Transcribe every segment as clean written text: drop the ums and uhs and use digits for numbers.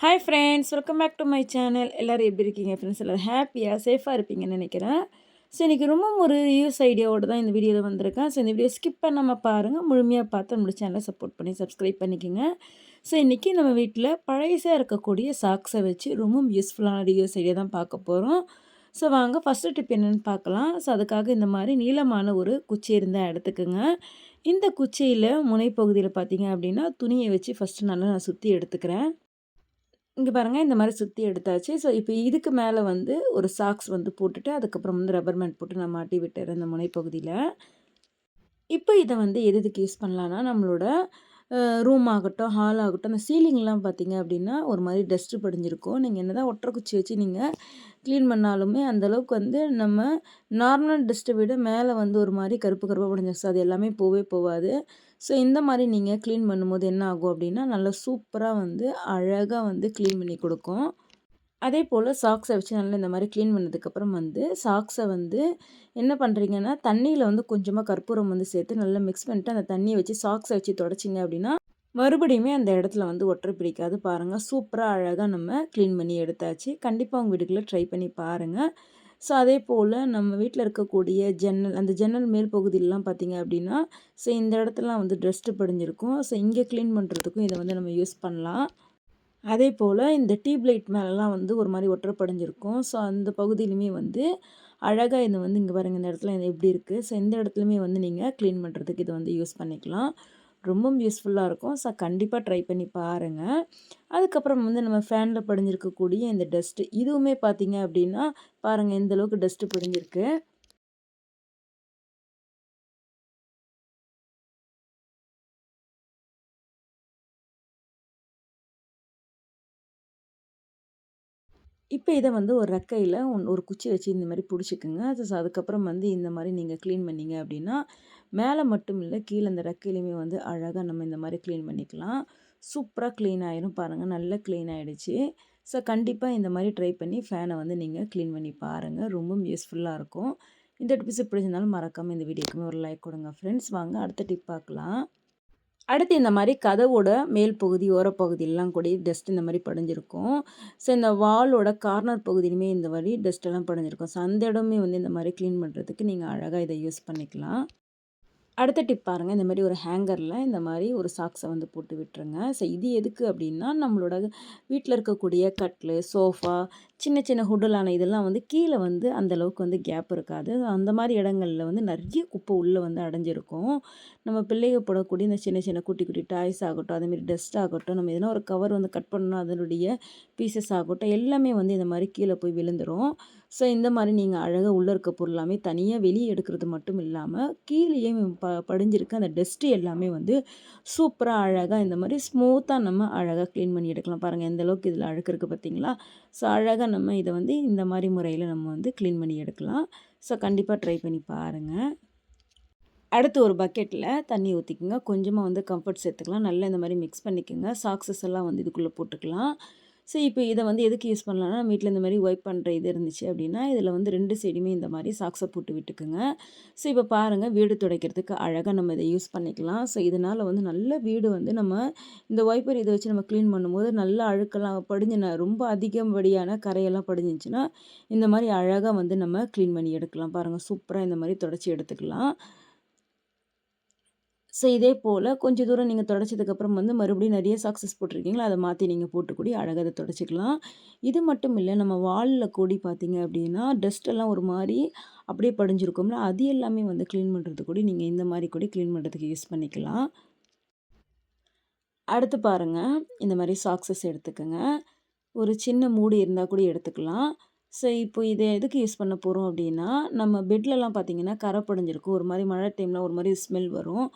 Hi friends, welcome back to my channel. எல்லோரும் எப்படி இருக்கீங்க ஃப்ரெண்ட்ஸ்? எல்லோரும் ஹாப்பியாக சேஃபாக இருப்பீங்கன்னு நினைக்கிறேன். ஸோ இன்றைக்கி ரொம்ப ஒரு யூஸ் ஐடியாவோடு தான் இந்த வீடியோவில் வந்திருக்கேன். ஸோ இந்த வீடியோ ஸ்கிப் பண்ணாமல் பாருங்கள், முழுமையாக பார்த்து நம்மளோட சேனலை சப்போர்ட் பண்ணி சப்ஸ்கிரைப் பண்ணிக்கோங்க. ஸோ இன்றைக்கி நம்ம வீட்டில் பழையசாக இருக்கக்கூடிய சாக்ஸை வச்சு ரொம்ப யூஸ்ஃபுல்லான யூஸ் ஐடியா தான் பார்க்க போகிறோம். ஸோ வாங்க ஃபஸ்ட்டு டிப் என்னென்னு பார்க்கலாம். ஸோ அதுக்காக இந்த மாதிரி நீளமான ஒரு குச்சி இருந்தால் எடுத்துக்கோங்க. இந்த குச்சியில் முனைப்பகுதியில் பார்த்தீங்க அப்படின்னா துணியை வச்சு ஃபஸ்ட்டு நல்லா நான் சுற்றி எடுத்துக்கிறேன். இங்கே பாருங்கள், இந்த மாதிரி சுற்றி எடுத்தாச்சு. ஸோ இப்போ இதுக்கு மேலே வந்து ஒரு சாக்ஸ் வந்து போட்டுட்டு அதுக்கப்புறம் வந்து ரப்பர் பேண்ட் போட்டு நான் மாட்டி விட்டுறேன் இந்த முனைப்பகுதியில். இப்போ இதை வந்து எதுக்கு யூஸ் பண்ணலான்னா, நம்மளோட ரூம் ஆகட்டும், ஹால் ஆகட்டும், அந்த சீலிங்லாம் பார்த்தீங்க அப்படின்னா ஒரு மாதிரி டஸ்ட்டு படிஞ்சிருக்கும். நீங்கள் என்ன தான் ஒற்றை குச்சி வச்சு நீங்கள் க்ளீன் பண்ணாலுமே அந்தளவுக்கு வந்து நம்ம நார்மல் டஸ்ட்டை விட மேலே வந்து ஒரு மாதிரி கருப்பு கருப்பாக படிஞ்சிருச்சு, அது எல்லாமே போவே போகாது. ஸோ இந்த மாதிரி நீங்கள் க்ளீன் பண்ணும்போது என்ன ஆகும் அப்படின்னா, நல்லா சூப்பராக வந்து அழகாக வந்து க்ளீன் பண்ணி கொடுக்கும். அதே போல் சாக்ஸை வச்சு நல்லா இந்த மாதிரி க்ளீன் பண்ணதுக்கப்புறம் வந்து சாக்ஸை வந்து என்ன பண்ணுறீங்கன்னா, தண்ணியில் வந்து கொஞ்சமாக கற்பூரம் வந்து சேர்த்து நல்லா மிக்ஸ் பண்ணிட்டு அந்த தண்ணியை வச்சு சாக்ஸை வச்சு தொடச்சிங்க அப்படின்னா மறுபடியுமே அந்த இடத்துல வந்து ஒற்றை பிடிக்காது. பாருங்கள், சூப்பராக அழகாக நம்ம க்ளீன் பண்ணி எடுத்தாச்சு. கண்டிப்பாக உங்கள் வீட்டுக்குள்ளே ட்ரை பண்ணி பாருங்கள். ஸோ அதே போல் நம்ம வீட்டில் இருக்கக்கூடிய ஜன்னல், அந்த ஜன்னல் மேல் பகுதியிலலாம் பார்த்தீங்க அப்படின்னா, ஸோ இந்த இடத்துலலாம் வந்து டஸ்ட்டு படிஞ்சிருக்கும். ஸோ இங்கே க்ளீன் பண்ணுறதுக்கும் இதை வந்து நம்ம யூஸ் பண்ணலாம். அதே போல் இந்த டியூப் லைட் மேலெலாம் வந்து ஒரு மாதிரி ஒற்றை படிஞ்சிருக்கும். ஸோ அந்த பகுதியிலுமே வந்து அழகாக இது வந்து இங்கே பாருங்கள், இந்த இடத்துல இது எப்படி இருக்குது. ஸோ இந்த இடத்துலையுமே வந்து நீங்கள் க்ளீன் பண்ணுறதுக்கு இதை வந்து யூஸ் பண்ணிக்கலாம். ரொம்பவும் யூஸ்ஃபுல்லாக இருக்கும். ஸோ கண்டிப்பாக ட்ரை பண்ணி பாருங்கள். அதுக்கப்புறம் வந்து நம்ம ஃபேனில் படிஞ்சிருக்கக்கூடிய இந்த டஸ்ட்டு இதுவுமே பார்த்தீங்க அப்படின்னா பாருங்கள், எந்த அளவுக்கு டஸ்ட்டு படிஞ்சிருக்கு. இப்போ இதை வந்து ஒரு ரெக்கையில் ஒரு குச்சி வச்சு இந்த மாதிரி பிடிச்சிக்குங்க. அதுக்கப்புறம் வந்து இந்த மாதிரி நீங்கள் க்ளீன் பண்ணிங்க அப்படின்னா மேலே மட்டும் இல்லை, கீழே இந்த ரெக்கையிலையுமே வந்து அழகாக நம்ம இந்த மாதிரி க்ளீன் பண்ணிக்கலாம். சூப்பராக க்ளீன் ஆயிரும் பாருங்கள், நல்லா க்ளீன் ஆகிடுச்சு. ஸோ கண்டிப்பாக இந்த மாதிரி ட்ரை பண்ணி ஃபேனை வந்து நீங்கள் க்ளீன் பண்ணி பாருங்கள். ரொம்பவும் யூஸ்ஃபுல்லாக இருக்கும். இந்த டிப்ஸ் பிடிச்சிருந்தாலும் மறக்காமல் இந்த வீடியோக்குமே ஒரு லைக் கொடுங்க ஃப்ரெண்ட்ஸ். வாங்க அடுத்த டிப் பார்க்கலாம். அடுத்து இந்த மாதிரி கதவோட மேல் பகுதி, ஓரப்பகுதியெல்லாம் கூட டஸ்ட் இந்த மாதிரி படிஞ்சிருக்கும். ஸோ இந்த வாலோட கார்னர் பகுதியிலுமே இந்த மாதிரி டஸ்ட்டெல்லாம் படிஞ்சிருக்கும். ஸோ அந்த இடமே வந்து இந்த மாதிரி க்ளீன் பண்ணுறதுக்கு நீங்கள் அழகாக இதை யூஸ் பண்ணிக்கலாம். அடுத்த டிப் பாருங்கள், இந்த மாதிரி ஒரு ஹேங்கரில் இந்த மாதிரி ஒரு சாக்ஸை வந்து போட்டு விட்டுருங்க. ஸோ இது எதுக்கு அப்படின்னா, நம்மளோட வீட்டில் இருக்கக்கூடிய கட்லு, சோஃபா, சின்ன சின்ன ஹுட்டலான இதெல்லாம் வந்து கீழே வந்து அந்தளவுக்கு வந்து கேப் இருக்காது. அந்த மாதிரி இடங்களில் வந்து நிறைய குப்பை உள்ளே வந்து அடைஞ்சிருக்கும். நம்ம பிள்ளைங்க போடக்கூடிய இந்த சின்ன சின்ன குட்டி குட்டி டாய்ஸ் ஆகட்டும், அதேமாரி டஸ்ட் ஆகட்டும், நம்ம எதனா ஒரு கவர் வந்து கட் பண்ணணும் அதனுடைய பீசஸ் ஆகட்டும், எல்லாமே வந்து இந்த மாதிரி கீழே போய் விழுந்துடும். ஸோ இந்த மாதிரி நீங்கள் அழகாக உள்ளே இருக்க பொருளாமே தனியாக வெளியே எடுக்கிறது மட்டும் இல்லாமல் கீழேயே படிஞ்சிருக்க அந்த டஸ்ட்டு எல்லாமே வந்து சூப்பராக அழகாக இந்த மாதிரி ஸ்மூத்தாக நம்ம அழகாக க்ளீன் பண்ணி எடுக்கலாம். பாருங்கள் எந்த அளவுக்கு இதில் அழுக்கு இருக்குது பார்த்தீங்களா? ஸோ அழகாக நம்ம இதை வந்து இந்த மாதிரி முறையில் நம்ம வந்து க்ளீன் பண்ணி எடுக்கலாம். ஸோ கண்டிப்பாக ட்ரை பண்ணி பாருங்கள். அடுத்து ஒரு பக்கெட்டில் தண்ணி ஊற்றிக்குங்க. கொஞ்சமாக வந்து கம்ஃபர்ட் சேர்த்துக்கலாம். நல்லா இந்த மாதிரி மிக்ஸ் பண்ணிக்கோங்க. சாக்ஸஸ் எல்லாம் வந்து இதுக்குள்ளே போட்டுக்கலாம். ஸோ இப்போ இதை வந்து எதுக்கு யூஸ் பண்ணலான்னா, வீட்டில் இந்த மாதிரி ஒயிட் பண்ணுற இது இருந்துச்சு அப்படின்னா இதில் வந்து 2 சைடுமே இந்த மாதிரி சாக்ஸை போட்டு விட்டுக்குங்க. ஸோ இப்போ பாருங்கள், வீடு துடைக்கிறதுக்கு அழகாக நம்ம இதை யூஸ் பண்ணிக்கலாம். ஸோ இதனால் வந்து நல்ல வீடு வந்து நம்ம இந்த வைப்பர் இதை வச்சு நம்ம க்ளீன் பண்ணும்போது நல்ல அழுக்கெல்லாம் படிஞ்சுனா ரொம்ப அதிகப்படியான கரையெல்லாம் படிஞ்சிச்சுன்னா இந்த மாதிரி அழகாக வந்து நம்ம க்ளீன் பண்ணி எடுக்கலாம். பாருங்கள், சூப்பராக இந்த மாதிரி தொடச்சி எடுத்துக்கலாம். ஸோ இதே போல் கொஞ்சம் தூரம் நீங்கள் தொடச்சதுக்கப்புறம் வந்து மறுபடியும் நிறைய சாக்ஸஸ் போட்டிருக்கீங்களா, அதை மாற்றி நீங்கள் போட்டுக்கூடி அழகாக அதை தொடச்சிக்கலாம். இது மட்டும் இல்லை, நம்ம வாலில் கூடி பார்த்தீங்க அப்படின்னா டஸ்ட்டெல்லாம் ஒரு மாதிரி அப்படியே படிஞ்சிருக்கும்ல, அது எல்லாமே வந்து க்ளீன் பண்ணுறது கூட நீங்கள் இந்த மாதிரி கூட க்ளீன் பண்ணுறதுக்கு யூஸ் பண்ணிக்கலாம். அடுத்து பாருங்கள், இந்த மாதிரி சாக்ஸஸ் எடுத்துக்கோங்க. ஒரு சின்ன மூடி இருந்தால் கூட எடுத்துக்கலாம். ஸோ இப்போ இதை எதுக்கு யூஸ் பண்ண போகிறோம் அப்படின்னா, நம்ம பெட்லலாம் பார்த்தீங்கன்னா கரை படிஞ்சிருக்கும். ஒரு மாதிரி மழை டைமில் ஒரு மாதிரி ஸ்மெல் வரும்.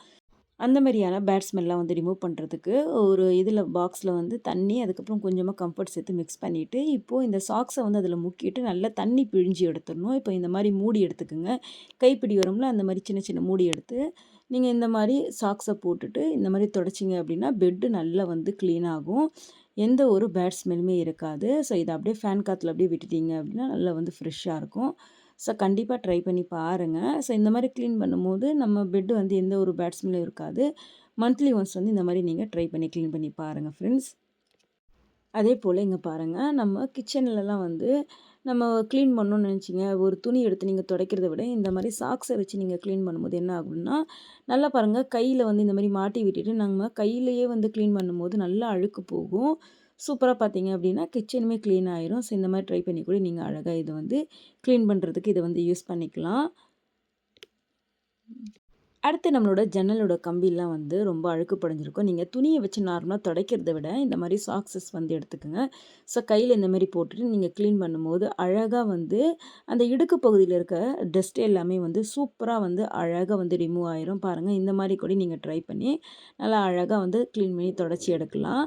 அந்த மாதிரியான பேட் ஸ்மெல்லாம் வந்து ரிமூவ் பண்ணுறதுக்கு ஒரு இதில் பாக்ஸில் வந்து தண்ணி, அதுக்கப்புறம் கொஞ்சமாக கம்ஃபர்ட் சேர்த்து மிக்ஸ் பண்ணிவிட்டு இப்போது இந்த சாக்ஸை வந்து அதில் முக்கிட்டு நல்லா தண்ணி பிழிஞ்சு எடுத்துடணும். இப்போ இந்த மாதிரி மூடி எடுத்துக்கோங்க. கைப்பிடி வரும்ல, அந்த மாதிரி சின்ன சின்ன மூடி எடுத்து நீங்கள் இந்த மாதிரி சாக்ஸை போட்டுட்டு இந்த மாதிரி தொடச்சிங்க அப்படின்னா பெட்டு நல்லா வந்து க்ளீன் ஆகும். எந்த ஒரு பேட் ஸ்மெல்லுமே இருக்காது. ஸோ இதை அப்படியே ஃபேன் காற்றுல அப்படியே விட்டுட்டீங்க அப்படின்னா நல்லா வந்து ஃப்ரெஷ்ஷாக இருக்கும். ஸோ கண்டிப்பாக ட்ரை பண்ணி பாருங்கள். ஸோ இந்த மாதிரி க்ளீன் பண்ணும்போது நம்ம பெட்டு வந்து எந்த ஒரு பேட் ஸ்மெல்லும் இருக்காது. மந்த்லி ஒன்ஸ் வந்து இந்த மாதிரி நீங்கள் ட்ரை பண்ணி க்ளீன் பண்ணி பாருங்கள் ஃப்ரெண்ட்ஸ். அதே போல் இங்கே பாருங்கள், நம்ம கிச்சன்லலாம் வந்து நம்ம க்ளீன் பண்ணணும்னு நினச்சிங்க, ஒரு துணி எடுத்து நீங்கள் துடைக்கிறத விட இந்த மாதிரி சாக்ஸை வச்சு நீங்கள் க்ளீன் பண்ணும்போது என்ன ஆகும்னா, நல்லா பாருங்கள், கையில் வந்து இந்த மாதிரி மாட்டி விட்டுட்டு நம்ம கையிலேயே வந்து க்ளீன் பண்ணும்போது நல்லா அழுக்கு போகும். சூப்பராக பார்த்தீங்க அப்படின்னா கிச்சனுமே க்ளீன் ஆயிரும். ஸோ இந்த மாதிரி ட்ரை பண்ணி கூட நீங்கள் அழகாக இதை வந்து க்ளீன் பண்ணுறதுக்கு இதை வந்து யூஸ் பண்ணிக்கலாம். அடுத்து நம்மளோட ஜன்னலோட கம்பிலாம் வந்து ரொம்ப அழுக்கு படிஞ்சிருக்கும். நீங்கள் துணியை வச்சு நார்மலாக துடைக்கிறத விட இந்த மாதிரி சாக்ஸஸ் வந்து எடுத்துக்கோங்க. ஸோ கையில் இந்த மாதிரி போட்டுட்டு நீங்கள் க்ளீன் பண்ணும்போது அழகாக வந்து அந்த இடுக்கு பகுதியில் இருக்க டஸ்ட் எல்லாமே வந்து சூப்பராக வந்து அழகாக வந்து ரிமூவ் ஆயிரும். பாருங்கள், இந்த மாதிரி கூட நீங்கள் ட்ரை பண்ணி நல்லா அழகாக வந்து க்ளீன் பண்ணி தொடச்சி எடுக்கலாம்.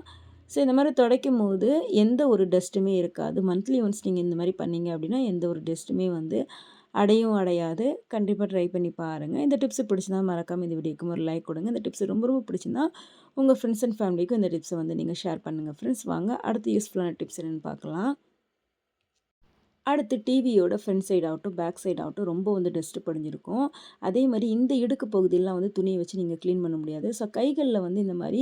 ஸோ இந்த மாதிரி துடைக்கும் போது எந்த ஒரு டஸ்ட்டுமே இருக்காது. மந்த்லி ஒன்ஸ் நீங்கள் இந்த மாதிரி பண்ணீங்க அப்படின்னா எந்த ஒரு டஸ்ட்டுமே வந்து அடையும் அடையாது. கண்டிப்பாக ட்ரை பண்ணி பாருங்கள். இந்த டிப்ஸ் பிடிச்சிருந்தா மறக்காமல் இந்த வீடியோக்கு ஒரு லைக் கொடுங்க. இந்த டிப்ஸ் ரொம்ப ரொம்ப பிடிச்சிருந்தா உங்கள் ஃப்ரெண்ட்ஸ் அண்ட் ஃபேமிலிக்கும் இந்த டிப்ஸை வந்து நீங்கள் ஷேர் பண்ணுங்கள் ஃப்ரெண்ட்ஸ். வாங்க அடுத்து யூஸ்ஃபுல்லான டிப்ஸ் என்னென்னு பார்க்கலாம். அடுத்து டிவியோட ஃப்ரண்ட் சைடு ஆகட்டும், பேக் சைடு ஆகட்டும் ரொம்ப வந்து டஸ்ட்டு படிஞ்சிருக்கும். அதே மாதிரி இந்த இடுக்கு பகுதியெலாம் வந்து துணியை வச்சு நீங்கள் க்ளீன் பண்ண முடியாது. ஸோ கைகளில் வந்து இந்த மாதிரி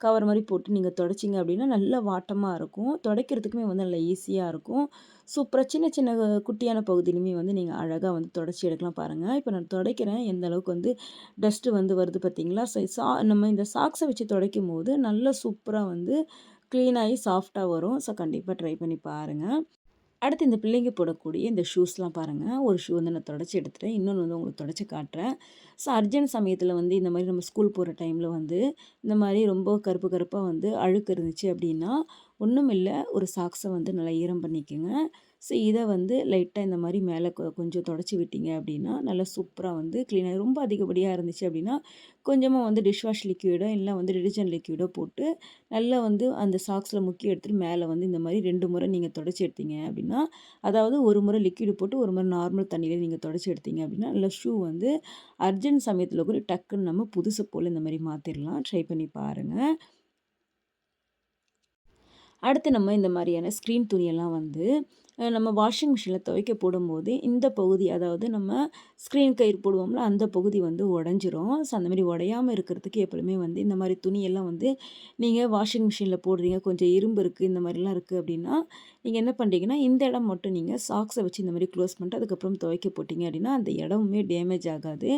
கவர் மாதிரி போட்டு நீங்கள் துடைச்சிங்க அப்படின்னா நல்ல வாட்டமாக இருக்கும். துடைக்கிறதுக்குமே வந்து நல்லா ஈஸியாக இருக்கும். சூப்பராக சின்ன சின்ன குட்டியான பகுதியிலுமே வந்து நீங்கள் அழகாக வந்து துடைச்சி எடுக்கலாம். பாருங்கள், இப்போ நான் துடைக்கிறேன், எந்த அளவுக்கு வந்து டஸ்ட்டு வந்து வருது பார்த்தீங்களா? நம்ம இந்த சாக்ஸை வச்சு துடைக்கும் போது நல்லா சூப்பராக வந்து க்ளீனாகி சாஃப்டாக வரும். ஸோ கண்டிப்பாக ட்ரை பண்ணி பாருங்கள். அடுத்து இந்த பிள்ளைங்க போடக்கூடிய இந்த ஷூஸ்லாம் பாருங்கள். ஒரு ஷூ வந்து நான் தொடச்சி எடுத்துட்டேன். இன்னொன்று வந்து உங்களுக்கு தொடச்சி காட்டுறேன். ஸோ அர்ஜென்ட் சமயத்தில் வந்து இந்த மாதிரி நம்ம ஸ்கூல் போகிற டைமில் வந்து இந்த மாதிரி ரொம்ப கருப்பு கருப்பாக வந்து அழுக்கு இருந்துச்சு அப்படின்னா ஒன்றும் இல்லை, ஒரு சாக்ஸை வந்து நல்லா ஈரம் பண்ணிக்கோங்க. ஸோ இதை வந்து லைட்டாக இந்த மாதிரி மேலே கொஞ்சம் தொடச்சி விட்டீங்க அப்படின்னா நல்லா சூப்பராக வந்து க்ளீனாக, ரொம்ப அதிகப்படியாக இருந்துச்சு அப்படின்னா கொஞ்சமாக வந்து டிஷ்வாஷ் லிக்விடோ இல்லை வந்து டிடர்ஜென்ட் லிக்விடோ போட்டு நல்லா வந்து அந்த சாக்ஸில் முக்கி எடுத்துகிட்டு மேலே வந்து இந்த மாதிரி 2 முறை நீங்கள் தொடச்சி எடுத்தீங்க அப்படின்னா, அதாவது ஒரு முறை லிக்விடு போட்டு ஒரு முறை நார்மல் தண்ணியில் நீங்கள் தொடச்சி எடுத்தீங்க அப்படின்னா நல்லா ஷூ வந்து அர்ஜென்ட் சமயத்தில் கூட டக்குன்னு நம்ம புதுசு போல் இந்த மாதிரி மாற்றிடலாம். ட்ரை பண்ணி பாருங்கள். அடுத்து நம்ம இந்த மாதிரியான ஸ்க்ரீன் துணியெல்லாம் வந்து நம்ம வாஷிங் மிஷினில் துவைக்க போடும்போது இந்த பகுதி, அதாவது நம்ம ஸ்க்ரீன் கயிறு போடுவோம்ல அந்த பகுதி வந்து உடஞ்சிரும். ஸோ அந்த மாதிரி உடையாமல் இருக்கிறதுக்கு எப்பொழுதுமே வந்து இந்த மாதிரி துணியெல்லாம் வந்து நீங்கள் வாஷிங் மிஷினில் போடுறீங்க, கொஞ்சம் இரும்பு இருக்குது, இந்த மாதிரிலாம் இருக்குது அப்படின்னா நீங்கள் என்ன பண்ணுறீங்கன்னா இந்த இடம் மட்டும் நீங்கள் சாக்ஸை வச்சு இந்த மாதிரி க்ளோஸ் பண்ணிட்டு அதுக்கப்புறம் துவைக்க போட்டிங்க அப்படின்னா அந்த இடமுமே டேமேஜ் ஆகாது.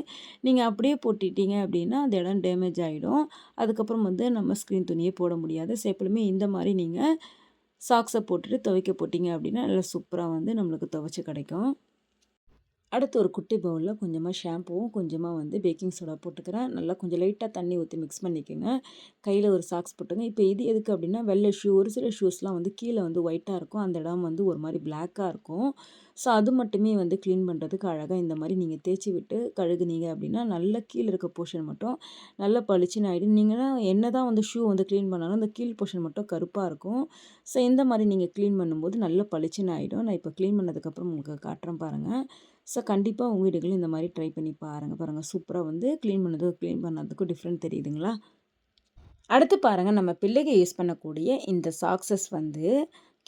நீங்கள் அப்படியே போட்டுட்டீங்க அப்படின்னா அந்த இடம் டேமேஜ் ஆகிடும். அதுக்கப்புறம் வந்து நம்ம ஸ்க்ரீன் துணியே போட முடியாது. ஸோ எப்பொழுதுமே இந்த மாதிரி நீங்கள் சாக்ஸை போட்டுட்டு துவைக்க போட்டிங்க அப்படின்னா நல்லா சூப்பராக வந்து நம்மளுக்கு துவைச்சி கிடைக்கும். அடுத்து ஒரு குட்டி பவுலில் கொஞ்சமாக ஷாம்புவும் கொஞ்சமாக வந்து பேக்கிங் சோடா போட்டுக்கிறேன். நல்லா கொஞ்சம் லைட்டாக தண்ணி ஊற்றி மிக்ஸ் பண்ணிக்கோங்க. கையில் ஒரு சாக்ஸ் போட்டுங்க. இப்போ இது எதுக்கு அப்படின்னா வெள்ளை ஷூ, ஒரு சில ஷூஸ்லாம் வந்து கீழே வந்து ஒயிட்டாக இருக்கும், அந்த இடம் வந்து ஒரு மாதிரி பிளாக்காக இருக்கும். ஸோ அது மட்டுமே வந்து க்ளீன் பண்ணுறதுக்கு அழகாக இந்த மாதிரி நீங்கள் தேய்ச்சி விட்டு கழுகுனீங்க அப்படின்னா நல்லா கீழே இருக்க போர்ஷன் மட்டும் நல்லா பளிச்சுன்னு ஆகிடும். நீங்கள் என்ன தான் வந்து ஷூ வந்து க்ளீன் பண்ணாலும் அந்த கீழ் போர்ஷன் மட்டும் கருப்பாக இருக்கும். ஸோ இந்த மாதிரி நீங்கள் க்ளீன் பண்ணும்போது நல்லா பளிச்சுன்னு ஆகிடும். நான் இப்போ க்ளீன் பண்ணதுக்கப்புறம் உங்களுக்கு காட்டுறேன் பாருங்கள். ஸோ கண்டிப்பாக உங்கள் வீடுகளும் இந்த மாதிரி ட்ரை பண்ணி பாருங்கள். சூப்பராக வந்து க்ளீன் பண்ணதுக்கும் டிஃப்ரெண்ட் தெரியுதுங்களா? அடுத்து பாருங்கள், நம்ம பிள்ளைங்க யூஸ் பண்ணக்கூடிய இந்த சாக்ஸஸ் வந்து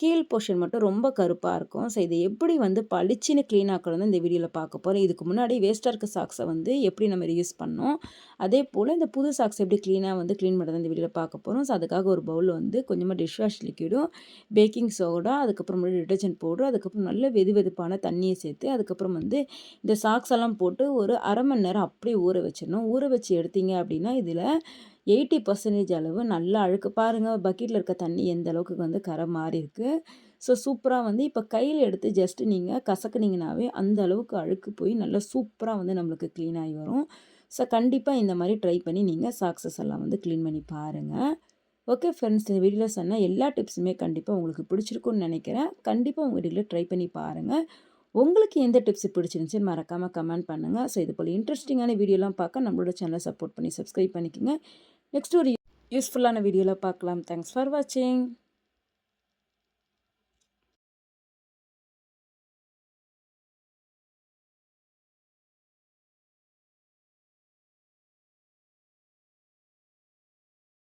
கீழ் போர்ஷன் மட்டும் ரொம்ப கருப்பாக இருக்கும். ஸோ இதை எப்படி வந்து பளிச்சுன்னு க்ளீன் ஆக்கணும்னு இந்த வீடியோவில் பார்க்க போகிறோம். இதுக்கு முன்னாடி வேஸ்ட்டாக இருக்க சாக்ஸை வந்து எப்படி நம்ம யூஸ் பண்ணோம், அதே போல் இந்த புது சாக்ஸ் எப்படி க்ளீனாக வந்து க்ளீன் பண்ணுறது இந்த வீடியோவில் பார்க்க போகிறோம். ஸோ அதுக்காக ஒரு பவுலில் வந்து கொஞ்சமாக டிஷ்வாஷ் லிக்விடும், பேக்கிங் சோடா, அதுக்கப்புறம் டிடர்ஜென்ட் பவுடர், அதுக்கப்புறம் நல்ல வெதுவெதுப்பான தண்ணியை சேர்த்து அதுக்கப்புறம் வந்து இந்த சாக்ஸ் எல்லாம் போட்டு ஒரு அரை மணி நேரம் அப்படியே ஊற வச்சிடணும். ஊற வச்சு எடுத்தீங்க அப்படின்னா இதில் 80% அளவு நல்லா அழுக்கு பாருங்கள், பக்கெட்டில் இருக்க தண்ணி எந்த அளவுக்கு வந்து கரை மாறி இருக்குது. ஸோ சூப்பராக வந்து இப்போ கையில் எடுத்து ஜஸ்ட்டு நீங்கள் கசக்குனீங்கனாவே அந்த அளவுக்கு அழுக்கு போய் நல்லா சூப்பராக வந்து நம்மளுக்கு க்ளீன் ஆகி வரும். ஸோ கண்டிப்பாக இந்த மாதிரி ட்ரை பண்ணி நீங்கள் சாக்ஸஸ் எல்லாம் வந்து க்ளீன் பண்ணி பாருங்கள். ஓகே ஃப்ரெண்ட்ஸ், இந்த வீடியோவில் சொன்ன எல்லா டிப்ஸுமே கண்டிப்பாக உங்களுக்கு பிடிச்சிருக்குன்னு நினைக்கிறேன். கண்டிப்பாக உங்கள் வீடியோவில் ட்ரை பண்ணி பாருங்கள். உங்களுக்கு எந்த டிப்ஸ் பிடிச்சிருந்துச்சுன்னு மறக்காமல் கமெண்ட் பண்ணுங்கள். ஸோ இது போல் இன்ட்ரெஸ்டிங்கான வீடியோலாம் பார்க்க நம்மளோட சேனலை சப்போர்ட் பண்ணி சப்ஸ்கிரைப் பண்ணிக்கோங்க. நெக்ஸ்ட் ஒரு யூஸ்ஃபுல்லான வீடியோவில் பார்க்கலாம். தேங்க்ஸ் ஃபார் வாட்சிங்.